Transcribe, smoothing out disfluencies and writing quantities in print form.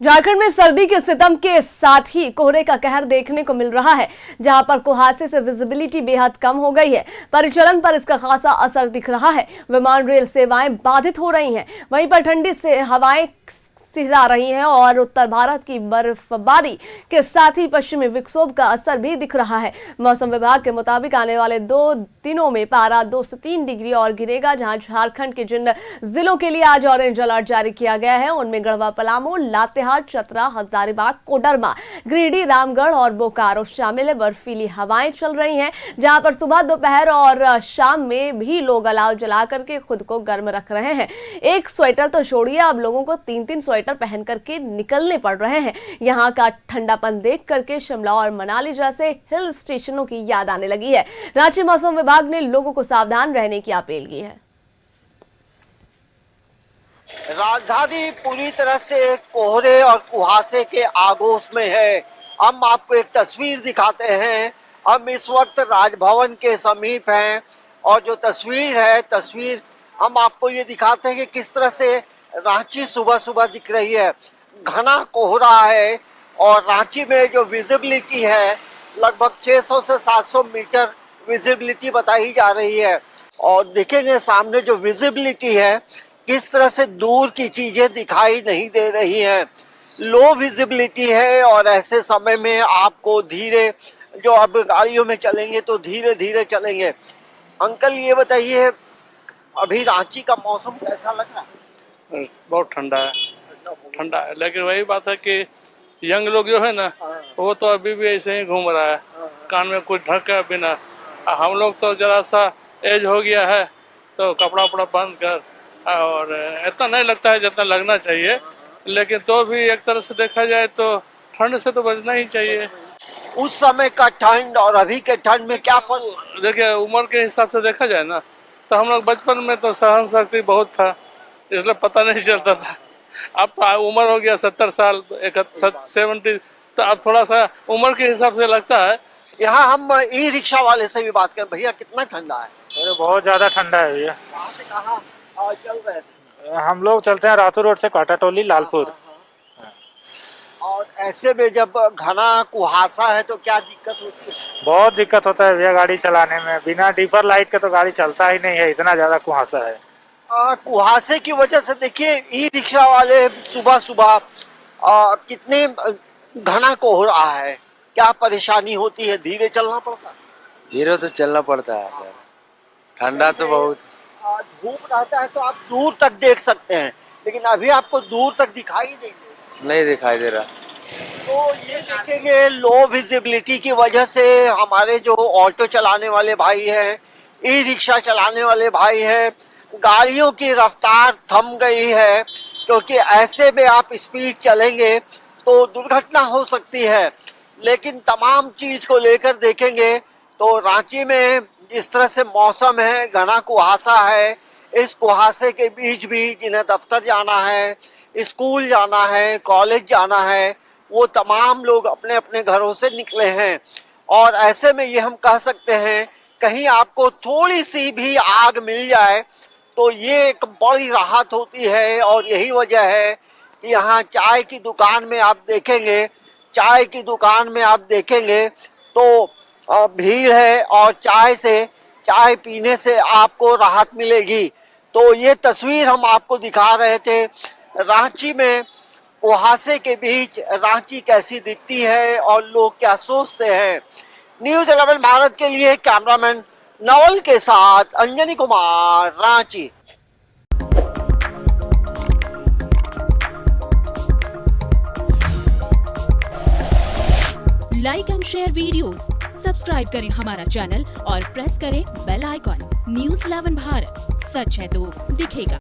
झारखंड में सर्दी के सितम के साथ ही कोहरे का कहर देखने को मिल रहा है, जहां पर कुहासे से विजिबिलिटी बेहद कम हो गई है। परिचालन पर इसका खासा असर दिख रहा है। विमान रेल सेवाएं बाधित हो रही हैं। वहीं पर ठंडी से हवाएं सिहरा रही हैं और उत्तर भारत की बर्फबारी के साथ ही पश्चिमी विक्षोभ का असर भी दिख रहा है। मौसम विभाग के मुताबिक आने वाले 2 दिनों में पारा 2 से 3 डिग्री और गिरेगा। जहां झारखंड के जिन जिलों के लिए आज ऑरेंज अलर्ट जारी किया गया है उनमें गढ़वा, पलामू, लातेहार, चतरा, हजारीबाग, कोडरमा, गिरिडीह, रामगढ़ और बोकारो शामिल है। बर्फीली हवाएं चल रही हैं, जहां पर सुबह, दोपहर और शाम में भी लोग अलाव जला करके खुद को गर्म रख रहे हैं। एक स्वेटर तो छोड़िए, अब लोगों को 3-3 स्वेटर पहन करके निकलने पड़ रहे हैं। यहाँ का ठंडापन देख करके शिमला और मनाली जैसे हिल स्टेशनों की याद आने लगी है। रांची मौसम विभाग ने लोगों को सावधान रहने की अपील की है। राजधानी पूरी तरह से कोहरे और कुहासे के आगोश में है। हम आपको एक तस्वीर दिखाते हैं। हम इस वक्त राजभवन के समीप हैं और जो तस्वीर हम आपको ये दिखाते हैं कि किस तरह से रांची सुबह सुबह दिख रही है। घना कोहरा है और रांची में जो विजिबिलिटी है लगभग 600 से 700 मीटर विजिबिलिटी बताई जा रही है। और देखेंगे सामने जो विजिबिलिटी है किस तरह से दूर की चीजें दिखाई नहीं दे रही हैं। लो विजिबिलिटी है और ऐसे समय में आपको धीरे, जो अब गाड़ियों में चलेंगे तो धीरे धीरे चलेंगे। अंकल ये बताइए, अभी रांची का मौसम कैसा लग रहा है? बहुत ठंडा है, लेकिन वही बात है कि यंग लोग जो है ना वो तो अभी भी ऐसे ही घूम रहा है, कान में कुछ ढके बिना। हम लोग तो जरा सा एज हो गया है तो कपड़ा उपड़ा बंद कर, और इतना नहीं लगता है जितना लगना चाहिए, लेकिन तो भी एक तरह से देखा जाए तो ठंड से तो बचना ही चाहिए। उस समय का ठंड और अभी के ठंड में क्या फर्क? देखिए, उम्र के हिसाब से देखा जाए ना तो हम लोग बचपन में तो सहन शक्ति बहुत था, इसलिए पता नहीं चलता था। अब उम्र हो गया 70 साल, 70, तो अब थोड़ा सा उम्र के हिसाब से लगता है। यहाँ हम ई रिक्शा वाले से भी बात करें। भैया कितना ठंडा है? अरे बहुत ज्यादा ठंडा है भैया। कहाँ से कहाँ चल रहे थे? हम लोग चलते हैं रातू रोड से काटाटोली, लालपुर। और ऐसे में जब घना कुहासा है तो क्या दिक्कत होती है? बहुत दिक्कत होता है भैया गाड़ी चलाने में। बिना डीपर लाइट के तो गाड़ी चलता ही नहीं है, इतना ज्यादा कुहासा है। कुहासे की वजह से देखिए ई रिक्शा वाले सुबह सुबह कितने घना कोहरा है, क्या परेशानी होती है? धीरे चलना पड़ता है? धीरे तो चलना पड़ता है सर, ठंडा तो बहुत। धूप रहता है तो आप दूर तक देख सकते हैं, लेकिन अभी आपको दूर तक दिखाई नहीं दिखाई दे रहा। तो ये देखेंगे लो विजिबिलिटी की वजह से हमारे जो ऑटो चलाने वाले भाई हैं, ई रिक्शा चलाने वाले भाई हैं, गाड़ियों की रफ्तार थम गई है, क्योंकि ऐसे में आप स्पीड चलेंगे तो दुर्घटना हो सकती है। लेकिन तमाम चीज को लेकर देखेंगे तो रांची में जिस तरह से मौसम है, घना कुहासा है, इस कुहासे के बीच भी जिन्हें दफ्तर जाना है, स्कूल जाना है, कॉलेज जाना है, वो तमाम लोग अपने अपने घरों से निकले हैं। और ऐसे में ये हम कह सकते हैं कहीं आपको थोड़ी सी भी आग मिल जाए तो ये एक बड़ी राहत होती है। और यही वजह है कि यहाँ चाय की दुकान में आप देखेंगे तो भीड़ है और चाय पीने से आपको राहत मिलेगी। तो ये तस्वीर हम आपको दिखा रहे थे। रांची में कुहासे के बीच रांची कैसी दिखती है और लोग क्या सोचते हैं। न्यूज़ 11 भारत के लिए कैमरामैन नवल के साथ Anjani Kumar, Ranchi. Like and share videos, subscribe करें हमारा चैनल और प्रेस करें बेल आइकॉन। न्यूज़ 11 भारत, सच है तो दिखेगा।